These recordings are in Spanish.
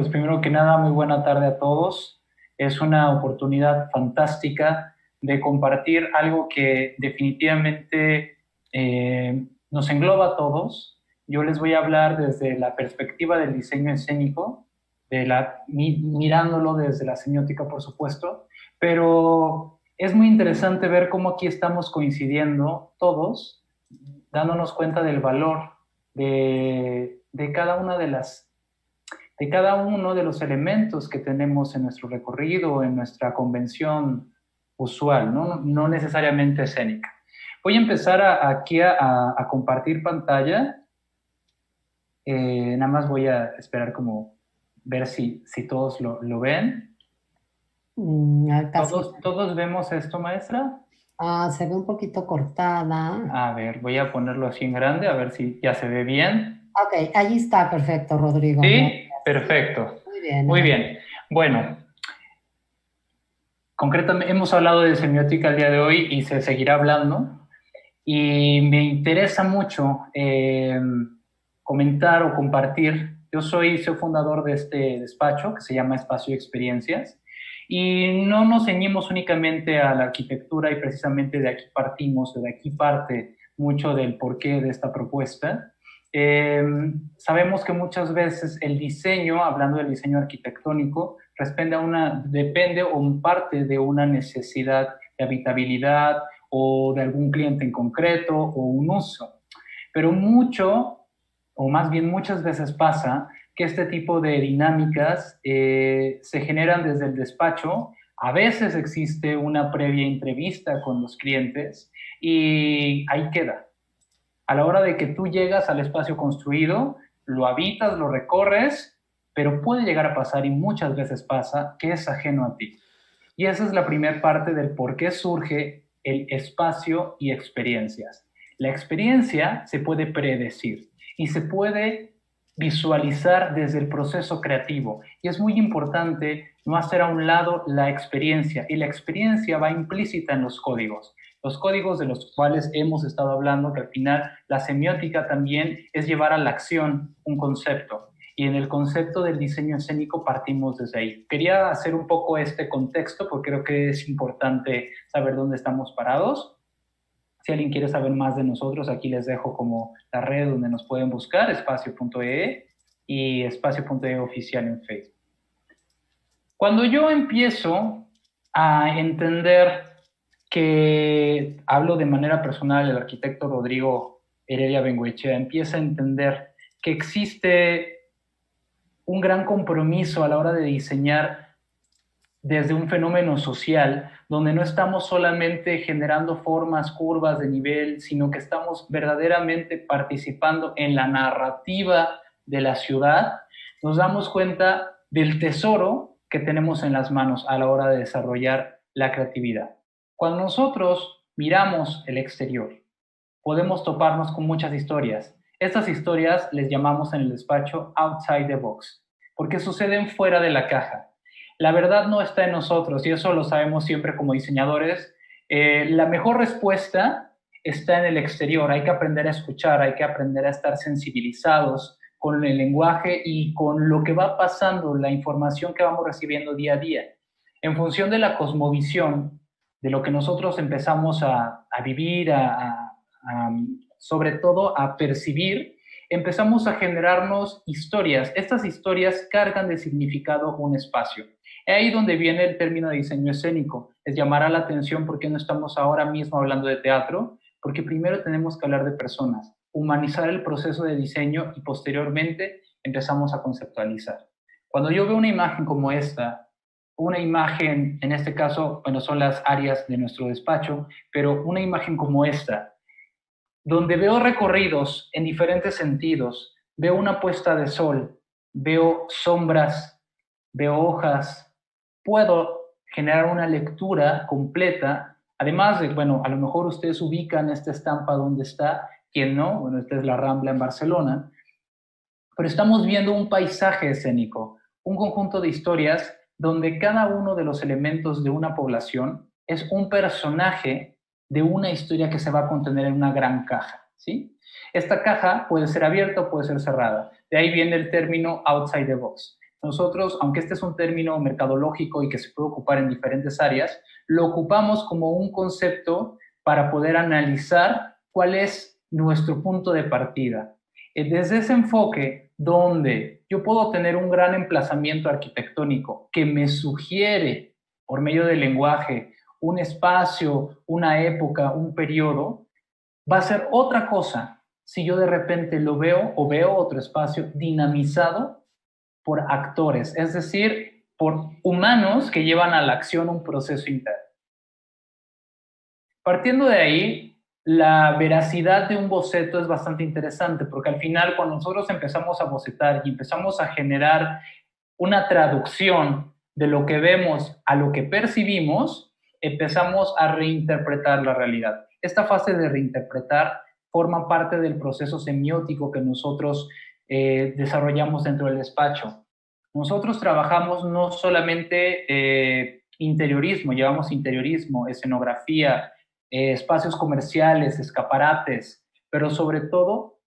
pues primero que nada, muy buena tarde a todos. Es una oportunidad fantástica de compartir algo que definitivamente nos engloba a todos. Yo les voy a hablar desde la perspectiva del diseño escénico, mirándolo desde la semiótica, por supuesto, pero es muy interesante ver cómo aquí estamos coincidiendo todos, dándonos cuenta del valor de cada una de cada uno de los elementos que tenemos en nuestro recorrido, en nuestra convención usual, no necesariamente escénica. Voy a empezar aquí a compartir pantalla. Nada más voy a esperar como ver si todos lo ven. Casi. ¿Todos vemos esto, maestra? Se ve un poquito cortada. A ver, voy a ponerlo así en grande, a ver si ya se ve bien. Ok, allí está, perfecto, Rodrigo. ¿Sí? Gracias. Sí, Perfecto. muy bien. Muy bien. Bueno, concretamente hemos hablado de semiótica el día de hoy y se seguirá hablando. Y me interesa mucho comentar o compartir. Yo soy fundador de este despacho que se llama Espacio Experiencias y no nos ceñimos únicamente a la arquitectura y precisamente de aquí partimos, de aquí parte mucho del porqué de esta propuesta. Sabemos que muchas veces el diseño, hablando del diseño arquitectónico, depende o parte de una necesidad de habitabilidad o de algún cliente en concreto o un uso. Pero o más bien muchas veces pasa que este tipo de dinámicas se generan desde el despacho. A veces existe una previa entrevista con los clientes y ahí queda. A la hora de que tú llegas al espacio construido, lo habitas, lo recorres, pero puede llegar a pasar, y muchas veces pasa, que es ajeno a ti. Y esa es la primera parte del por qué surge el espacio y experiencias. La experiencia se puede predecir y se puede visualizar desde el proceso creativo. Y es muy importante no hacer a un lado la experiencia. Y la experiencia va implícita en los códigos de los cuales hemos estado hablando, que al final la semiótica también es llevar a la acción un concepto. Y en el concepto del diseño escénico partimos desde ahí. Quería hacer un poco este contexto porque creo que es importante saber dónde estamos parados. Si alguien quiere saber más de nosotros, aquí les dejo como la red donde nos pueden buscar, espacio.ee y espacio.ee oficial en Facebook. Cuando yo empiezo a entender, que hablo de manera personal, el arquitecto Rodrigo Heredia Bengoechea empieza a entender que existe un gran compromiso a la hora de diseñar desde un fenómeno social, donde no estamos solamente generando formas, curvas de nivel, sino que estamos verdaderamente participando en la narrativa de la ciudad, nos damos cuenta del tesoro que tenemos en las manos a la hora de desarrollar la creatividad. Cuando nosotros miramos el exterior, podemos toparnos con muchas historias. Estas historias les llamamos en el despacho outside the box, porque suceden fuera de la caja. La verdad no está en nosotros y eso lo sabemos siempre como diseñadores. La mejor respuesta está en el exterior. Hay que aprender a escuchar, hay que aprender a estar sensibilizados con el lenguaje y con lo que va pasando, la información que vamos recibiendo día a día. En función de la cosmovisión, de lo que nosotros empezamos a vivir, sobre todo a percibir, empezamos a generarnos historias. Estas historias cargan de significado un espacio. Es ahí donde viene el término de diseño escénico. Es llamar a la atención porque no estamos ahora mismo hablando de teatro, porque primero tenemos que hablar de personas, humanizar el proceso de diseño y posteriormente empezamos a conceptualizar. Cuando yo veo una imagen como esta, una imagen, en este caso, bueno, son las áreas de nuestro despacho, pero una imagen como esta, donde veo recorridos en diferentes sentidos, veo una puesta de sol, veo sombras, veo hojas, puedo generar una lectura completa, además de, bueno, a lo mejor ustedes ubican esta estampa donde está, ¿quién no? Bueno, esta es la Rambla en Barcelona, pero estamos viendo un paisaje escénico, un conjunto de historias donde cada uno de los elementos de una población es un personaje de una historia que se va a contener en una gran caja, ¿sí? Esta caja puede ser abierta o puede ser cerrada. De ahí viene el término outside the box. Nosotros, aunque este es un término mercadológico y que se puede ocupar en diferentes áreas, lo ocupamos como un concepto para poder analizar cuál es nuestro punto de partida. Desde ese enfoque donde yo puedo tener un gran emplazamiento arquitectónico que me sugiere por medio del lenguaje un espacio, una época, un periodo, va a ser otra cosa si yo de repente lo veo o veo otro espacio dinamizado por actores, es decir, por humanos que llevan a la acción un proceso interno. Partiendo de ahí, la veracidad de un boceto es bastante interesante, porque al final cuando nosotros empezamos a bocetar y empezamos a generar una traducción de lo que vemos a lo que percibimos, empezamos a reinterpretar la realidad. Esta fase de reinterpretar forma parte del proceso semiótico que nosotros desarrollamos dentro del despacho. Nosotros trabajamos no solamente interiorismo, llevamos interiorismo, escenografía, espacios comerciales, escaparates, pero sobre todo,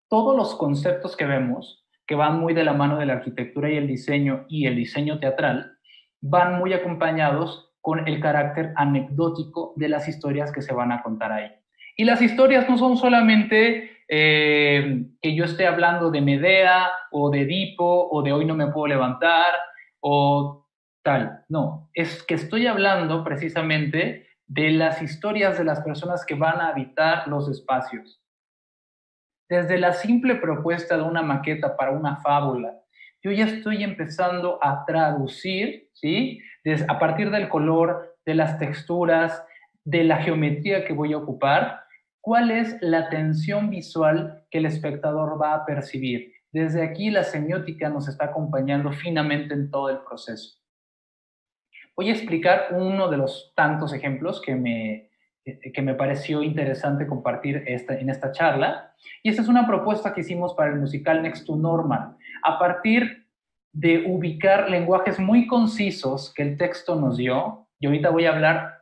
todos los conceptos que vemos, que van muy de la mano de la arquitectura y el diseño teatral, van muy acompañados con el carácter anecdótico de las historias que se van a contar ahí. Y las historias no son solamente que yo esté hablando de Medea o de Edipo o de hoy no me puedo levantar o tal. No, es que estoy hablando precisamente de las historias de las personas que van a habitar los espacios. Desde la simple propuesta de una maqueta para una fábula, yo ya estoy empezando a traducir, ¿sí? A partir del color, de las texturas, de la geometría que voy a ocupar, cuál es la tensión visual que el espectador va a percibir. Desde aquí la semiótica nos está acompañando finamente en todo el proceso. Voy a explicar uno de los tantos ejemplos que me pareció interesante compartir en esta charla. Y esta es una propuesta que hicimos para el musical Next to Normal, a partir de ubicar lenguajes muy concisos que el texto nos dio. Y ahorita voy a hablar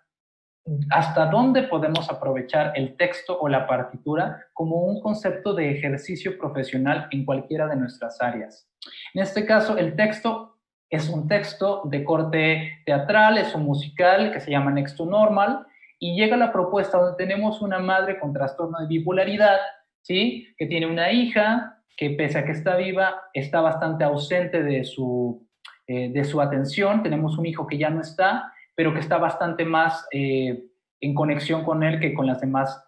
hasta dónde podemos aprovechar el texto o la partitura como un concepto de ejercicio profesional en cualquiera de nuestras áreas. En este caso, el texto es un texto de corte teatral, es un musical que se llama Next to Normal, y llega la propuesta donde tenemos una madre con trastorno de bipolaridad, ¿sí? Que tiene una hija que pese a que está viva, está bastante ausente de su atención. Tenemos un hijo que ya no está, pero que está bastante más en conexión con él que con las demás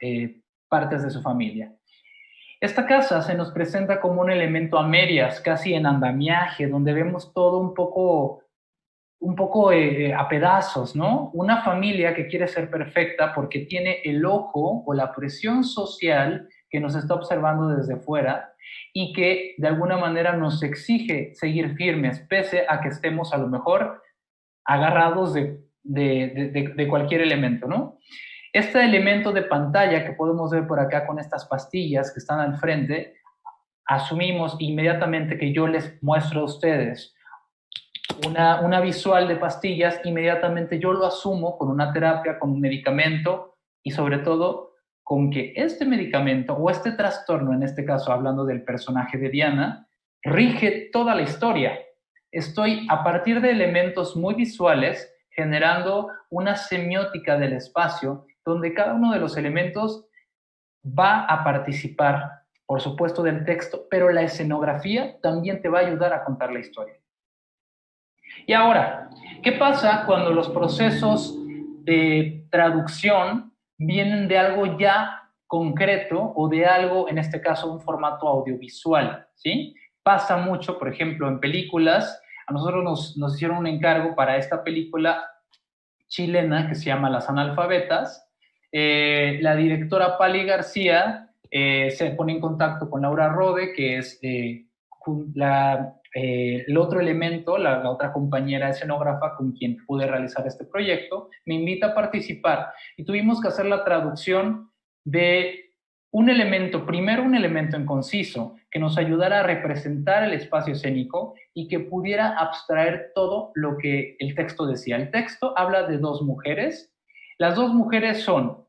partes de su familia. Esta casa se nos presenta como un elemento a medias, casi en andamiaje, donde vemos todo un poco a pedazos, ¿no? Una familia que quiere ser perfecta porque tiene el ojo o la presión social que nos está observando desde fuera y que de alguna manera nos exige seguir firmes, pese a que estemos a lo mejor agarrados de cualquier elemento, ¿no? Este elemento de pantalla que podemos ver por acá con estas pastillas que están al frente, asumimos inmediatamente que yo les muestro a ustedes una visual de pastillas, inmediatamente yo lo asumo con una terapia, con un medicamento y sobre todo con que este medicamento o este trastorno, en este caso hablando del personaje de Diana, rige toda la historia. Estoy a partir de elementos muy visuales generando una semiótica del espacio donde cada uno de los elementos va a participar, por supuesto, del texto, pero la escenografía también te va a ayudar a contar la historia. Y ahora, ¿qué pasa cuando los procesos de traducción vienen de algo ya concreto o de algo, en este caso, un formato audiovisual? ¿Sí? Pasa mucho, por ejemplo, en películas. A nosotros nos hicieron un encargo para esta película chilena que se llama Las Analfabetas. La directora Pali García se pone en contacto con Laura Rode, que es el otro elemento, la otra compañera escenógrafa con quien pude realizar este proyecto, me invita a participar y tuvimos que hacer la traducción de un elemento, primero un elemento en conciso, que nos ayudara a representar el espacio escénico y que pudiera abstraer todo lo que el texto decía. El texto habla de dos mujeres. Las dos mujeres son,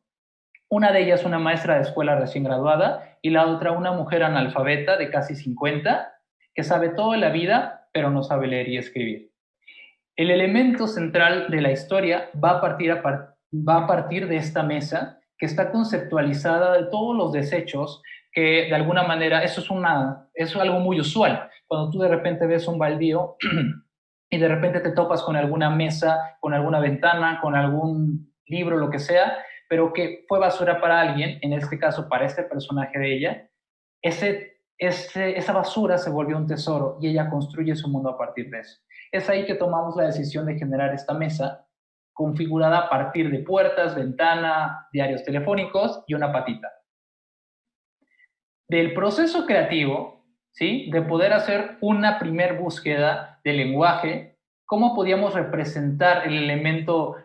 una de ellas una maestra de escuela recién graduada y la otra una mujer analfabeta de casi 50, que sabe todo de la vida, pero no sabe leer y escribir. El elemento central de la historia va a partir de esta mesa que está conceptualizada de todos los desechos que de alguna manera, eso es algo muy usual. Cuando tú de repente ves un baldío y de repente te topas con alguna mesa, con alguna ventana, con algún libro, lo que sea, pero que fue basura para alguien, en este caso para este personaje de ella, esa basura se volvió un tesoro y ella construye su mundo a partir de eso. Es ahí que tomamos la decisión de generar esta mesa configurada a partir de puertas, ventana, diarios telefónicos y una patita. Del proceso creativo, ¿sí? De poder hacer una primer búsqueda de lenguaje, cómo podíamos representar el elemento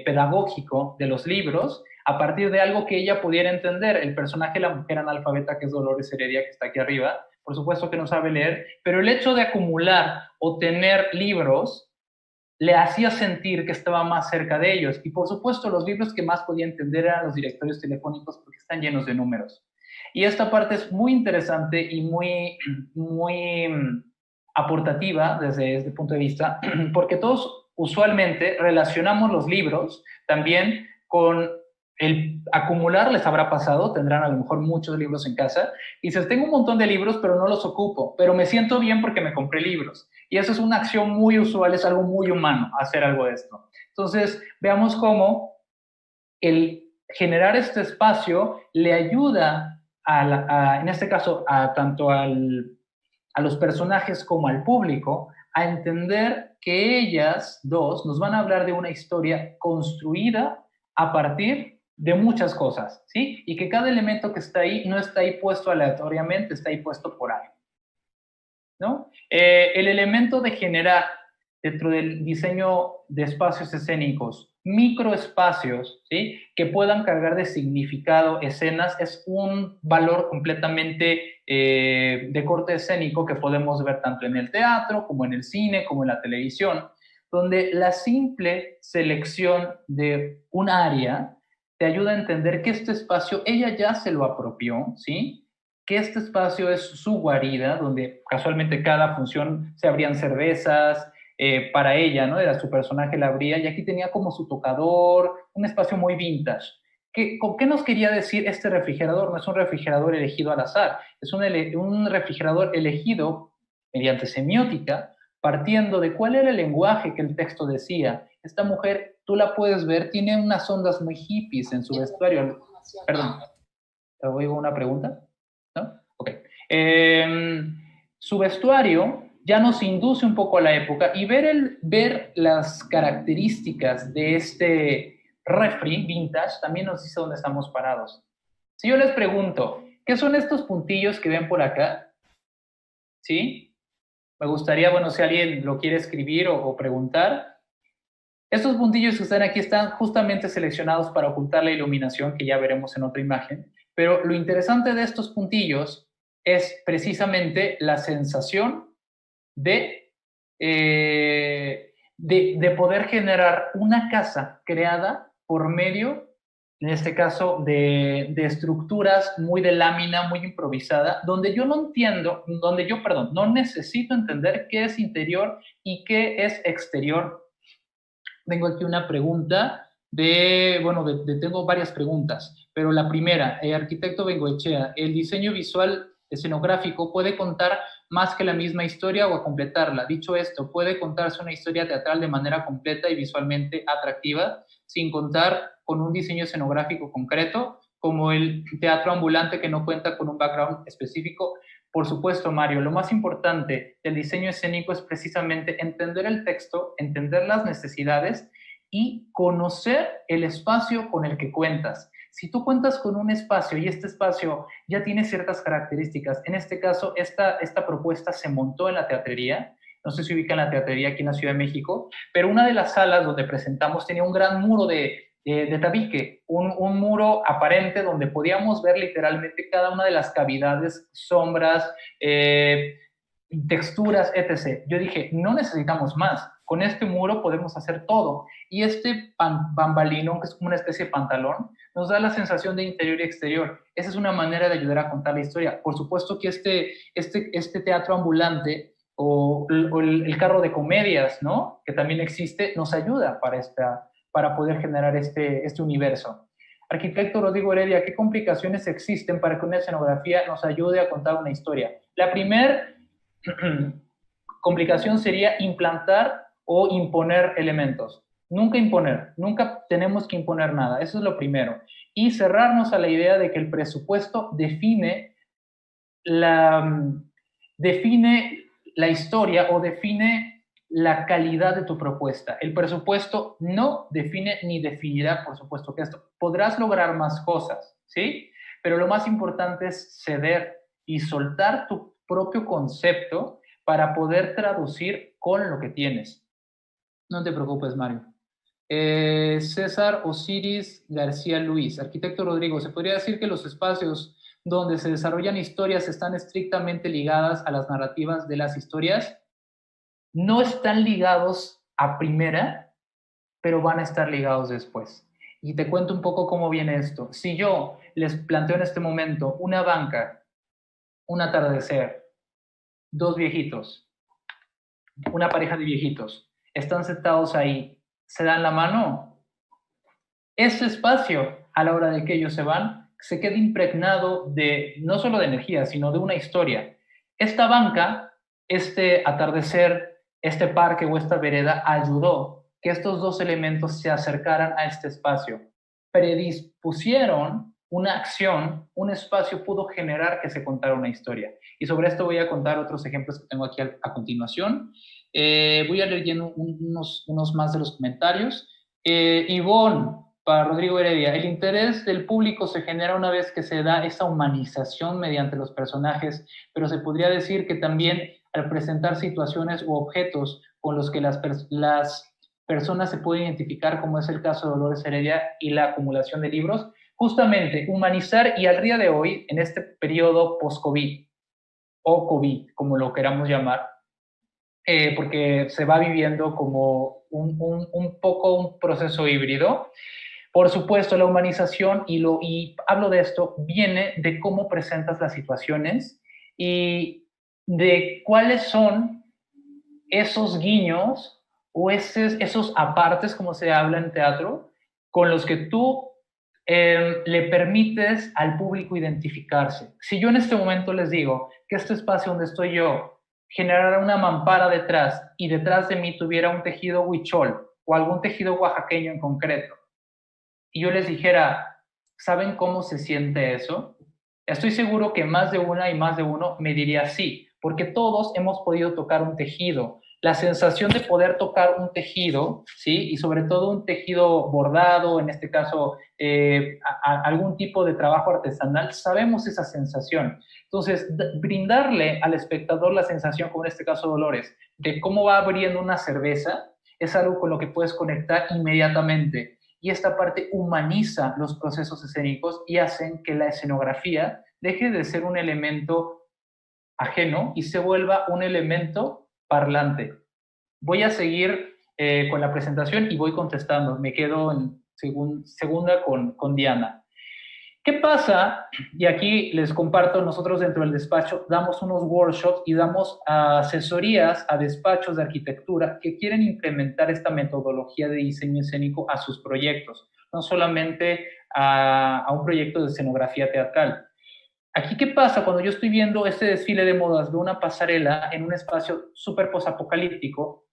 pedagógico de los libros a partir de algo que ella pudiera entender. El personaje de la mujer analfabeta, que es Dolores Heredia, que está aquí arriba, por supuesto que no sabe leer, pero el hecho de acumular o tener libros le hacía sentir que estaba más cerca de ellos. Y por supuesto, los libros que más podía entender eran los directorios telefónicos porque están llenos de números. Y esta parte es muy interesante y muy aportativa desde este punto de vista, porque todos usualmente relacionamos los libros también con el acumular. Les habrá pasado, tendrán a lo mejor muchos libros en casa, y dices, tengo un montón de libros, pero no los ocupo, pero me siento bien porque me compré libros. Y eso es una acción muy usual, es algo muy humano, hacer algo de esto. Entonces, veamos cómo el generar este espacio le ayuda en este caso, tanto a los personajes como al público, a entender que ellas dos nos van a hablar de una historia construida a partir de muchas cosas, ¿sí? Y que cada elemento que está ahí no está ahí puesto aleatoriamente, está ahí puesto por algo, ¿no? El elemento de generar dentro del diseño de espacios escénicos microespacios, ¿sí? Que puedan cargar de significado escenas es un valor completamente de corte escénico que podemos ver tanto en el teatro como en el cine, como en la televisión, donde la simple selección de un área te ayuda a entender que este espacio ella ya se lo apropió, ¿sí? Que este espacio es su guarida, donde casualmente cada función se abrían cervezas, para ella, ¿no? Era su personaje, la abría, y aquí tenía como su tocador, un espacio muy vintage. ¿Con qué nos quería decir este refrigerador? No es un refrigerador elegido al azar, es un refrigerador elegido mediante semiótica, partiendo de cuál era el lenguaje que el texto decía. Esta mujer, tú la puedes ver, tiene unas ondas muy hippies en su vestuario. Perdón, ¿te oigo una pregunta? ¿No? Ok. Su vestuario ya nos induce un poco a la época y ver las características de este refri vintage también nos dice dónde estamos parados. Si yo les pregunto, ¿qué son estos puntillos que ven por acá? ¿Sí? Me gustaría, bueno, si alguien lo quiere escribir o preguntar. Estos puntillos que están aquí están justamente seleccionados para ocultar la iluminación, que ya veremos en otra imagen. Pero lo interesante de estos puntillos es precisamente la sensación de poder generar una casa creada por medio, en este caso, de estructuras muy de lámina, muy improvisada, donde yo no entiendo, no necesito entender qué es interior y qué es exterior. Tengo aquí una pregunta tengo varias preguntas, pero la primera, arquitecto Bengoechea, ¿el diseño visual escenográfico puede contar más que la misma historia o a completarla? Dicho esto, ¿puede contarse una historia teatral de manera completa y visualmente atractiva sin contar con un diseño escenográfico concreto, como el teatro ambulante que no cuenta con un background específico? Por supuesto, Mario, lo más importante del diseño escénico es precisamente entender el texto, entender las necesidades y conocer el espacio con el que cuentas. Si tú cuentas con un espacio y este espacio ya tiene ciertas características, en este caso, esta propuesta se montó en la teatrería, no sé si ubican la teatrería aquí en la Ciudad de México, pero una de las salas donde presentamos tenía un gran muro de tabique, un muro aparente donde podíamos ver literalmente cada una de las cavidades, sombras, texturas, etc. Yo dije, no necesitamos más, con este muro podemos hacer todo. Y este bambalino, que es como una especie de pantalón, nos da la sensación de interior y exterior. Esa es una manera de ayudar a contar la historia. Por supuesto que este teatro ambulante o el carro de comedias, ¿no? Que también existe, nos ayuda para poder generar este universo. Arquitecto Rodrigo Heredia, ¿qué complicaciones existen para que una escenografía nos ayude a contar una historia? La primera complicación sería implantar o imponer elementos. Nunca imponer, nunca tenemos que imponer nada, eso es lo primero. Y cerrarnos a la idea de que el presupuesto define la historia o define la calidad de tu propuesta. El presupuesto no define ni definirá, por supuesto que esto. Podrás lograr más cosas, ¿sí? Pero lo más importante es ceder y soltar tu propio concepto para poder traducir con lo que tienes. No te preocupes, Mario. César Osiris García Luis, arquitecto Rodrigo, ¿se podría decir que los espacios donde se desarrollan historias están estrictamente ligadas a las narrativas de las historias? No están ligados a primera, pero van a estar ligados después. Y te cuento un poco cómo viene esto. Si yo les planteo en este momento una banca, un atardecer, dos viejitos, una pareja de viejitos, están sentados ahí, se dan la mano, ese espacio, a la hora de que ellos se van, se queda impregnado de no solo de energía, sino de una historia. Esta banca, este atardecer, este parque o esta vereda ayudó que estos dos elementos se acercaran a este espacio. Predispusieron una acción, un espacio pudo generar que se contara una historia. Y sobre esto voy a contar otros ejemplos que tengo aquí a continuación. Voy a leer unos más de los comentarios. Ivonne, para Rodrigo Heredia, el interés del público se genera una vez que se da esa humanización mediante los personajes, pero se podría decir que también al presentar situaciones u objetos con los que las personas se pueden identificar, como es el caso de Dolores Heredia y la acumulación de libros, justamente humanizar y al día de hoy, en este periodo post-COVID o COVID, como lo queramos llamar, porque se va viviendo como un poco un proceso híbrido. Por supuesto, la humanización, y hablo de esto, viene de cómo presentas las situaciones y de cuáles son esos guiños o esos apartes, como se habla en teatro, con los que tú le permites al público identificarse. Si yo en este momento les digo que este espacio donde estoy yo generara una mampara detrás y detrás de mí tuviera un tejido huichol o algún tejido oaxaqueño en concreto, y yo les dijera, ¿saben cómo se siente eso? Estoy seguro que más de una y más de uno me diría sí, porque todos hemos podido tocar un tejido. La sensación de poder tocar un tejido, ¿sí? Y sobre todo un tejido bordado, en este caso algún tipo de trabajo artesanal, sabemos esa sensación. Entonces, brindarle al espectador la sensación, como en este caso Dolores, de cómo va abriendo una cerveza, es algo con lo que puedes conectar inmediatamente. Y esta parte humaniza los procesos escénicos y hacen que la escenografía deje de ser un elemento ajeno y se vuelva un elemento parlante. Voy a seguir con la presentación y voy contestando. Me quedo en segunda con Diana. ¿Qué pasa? Y aquí les comparto, nosotros dentro del despacho damos unos workshops y damos asesorías a despachos de arquitectura que quieren implementar esta metodología de diseño escénico a sus proyectos, no solamente a un proyecto de escenografía teatral. Aquí, ¿qué pasa? Cuando yo estoy viendo este desfile de modas, veo una pasarela en un espacio súper posapocalíptico,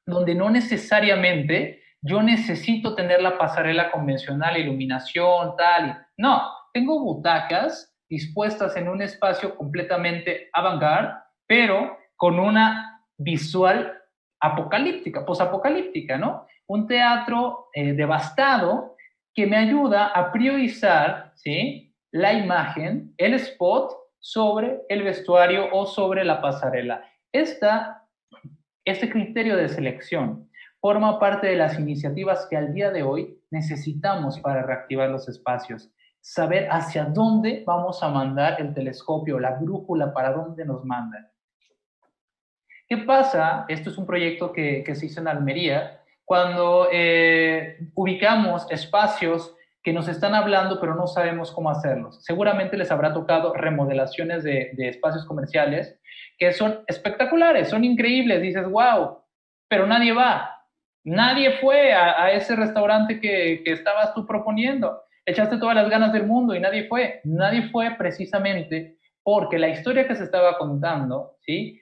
donde no necesariamente yo necesito tener la pasarela convencional, iluminación, tal. No, tengo butacas dispuestas en un espacio completamente avant-garde, pero con una visual apocalíptica, posapocalíptica, ¿no? Un teatro devastado que me ayuda a priorizar, ¿sí? La imagen, el spot sobre el vestuario o sobre la pasarela. Este criterio de selección forma parte de las iniciativas que al día de hoy necesitamos para reactivar los espacios. Saber hacia dónde vamos a mandar el telescopio, la brújula, para dónde nos mandan. ¿Qué pasa? Esto es un proyecto que se hizo en Almería, cuando ubicamos espacios que nos están hablando, pero no sabemos cómo hacerlos. Seguramente les habrá tocado remodelaciones de espacios comerciales que son espectaculares, son increíbles, dices, wow, pero nadie va. Nadie fue a ese restaurante que estabas tú proponiendo. Echaste todas las ganas del mundo y nadie fue. Nadie fue precisamente porque la historia que se estaba contando, ¿sí?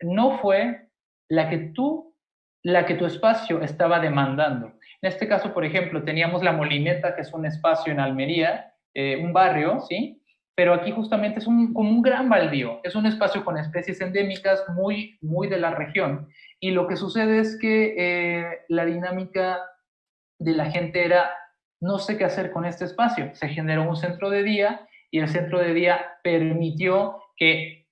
No fue la que tu espacio estaba demandando. En este caso, por ejemplo, teníamos La Molineta, que es un espacio en Almería, un barrio, ¿sí? Pero aquí justamente es como un gran baldío. Es un espacio con especies endémicas muy de la región. Y lo que sucede es que la dinámica de la gente era, no sé qué hacer con este espacio. Se generó un centro de día y el centro de día permitió que,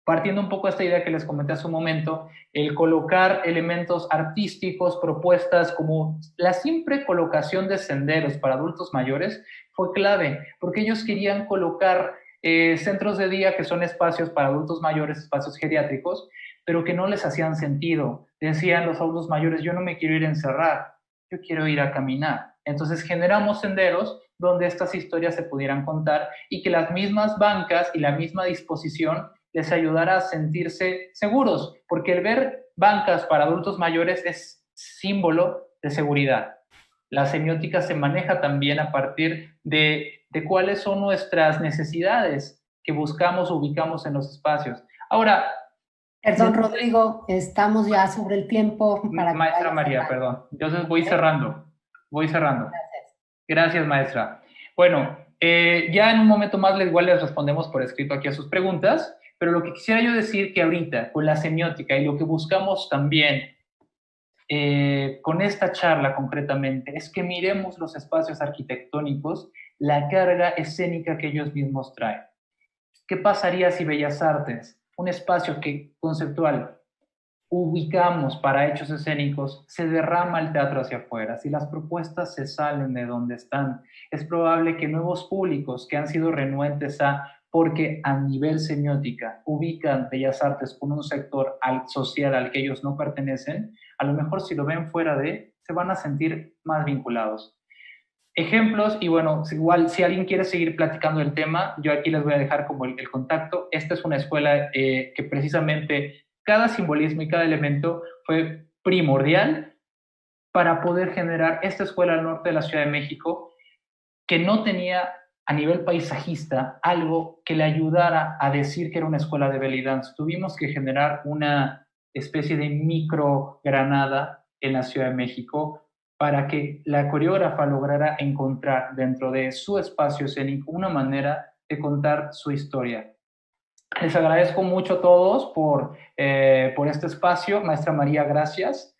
partiendo un poco de esta idea que les comenté hace un momento, el colocar elementos artísticos, propuestas como la simple colocación de senderos para adultos mayores fue clave, porque ellos querían colocar centros de día que son espacios para adultos mayores, espacios geriátricos, pero que no les hacían sentido. Decían los adultos mayores, yo no me quiero ir a encerrar, yo quiero ir a caminar. Entonces generamos senderos donde estas historias se pudieran contar y que las mismas bancas y la misma disposición les ayudara a sentirse seguros, porque el ver bancas para adultos mayores es símbolo de seguridad. La semiótica se maneja también a partir de cuáles son nuestras necesidades que buscamos o ubicamos en los espacios. Ahora, Perdón, Rodrigo, estamos ya sobre el tiempo para que maestra María, perdón. Entonces voy cerrando. Voy cerrando. Gracias. Gracias, maestra. Bueno, ya en un momento más igual les respondemos por escrito aquí a sus preguntas, pero lo que quisiera yo decir que ahorita con la semiótica y lo que buscamos también con esta charla concretamente es que miremos los espacios arquitectónicos, la carga escénica que ellos mismos traen. ¿Qué pasaría si Bellas Artes, un espacio que conceptual ubicamos para hechos escénicos, se derrama el teatro hacia afuera? Si las propuestas se salen de donde están, es probable que nuevos públicos que han sido renuentes porque a nivel semiótica ubican Bellas Artes con un sector social al que ellos no pertenecen, a lo mejor si lo ven fuera se van a sentir más vinculados. Ejemplos, y bueno, igual si alguien quiere seguir platicando el tema, yo aquí les voy a dejar como el contacto. Esta es una escuela que precisamente cada simbolismo y cada elemento fue primordial para poder generar esta escuela al norte de la Ciudad de México, que no tenía a nivel paisajista algo que le ayudara a decir que era una escuela de belly dance. Tuvimos que generar una especie de micro Granada en la Ciudad de México para que la coreógrafa lograra encontrar dentro de su espacio escénico una manera de contar su historia. Les agradezco mucho a todos por este espacio. Maestra María, gracias.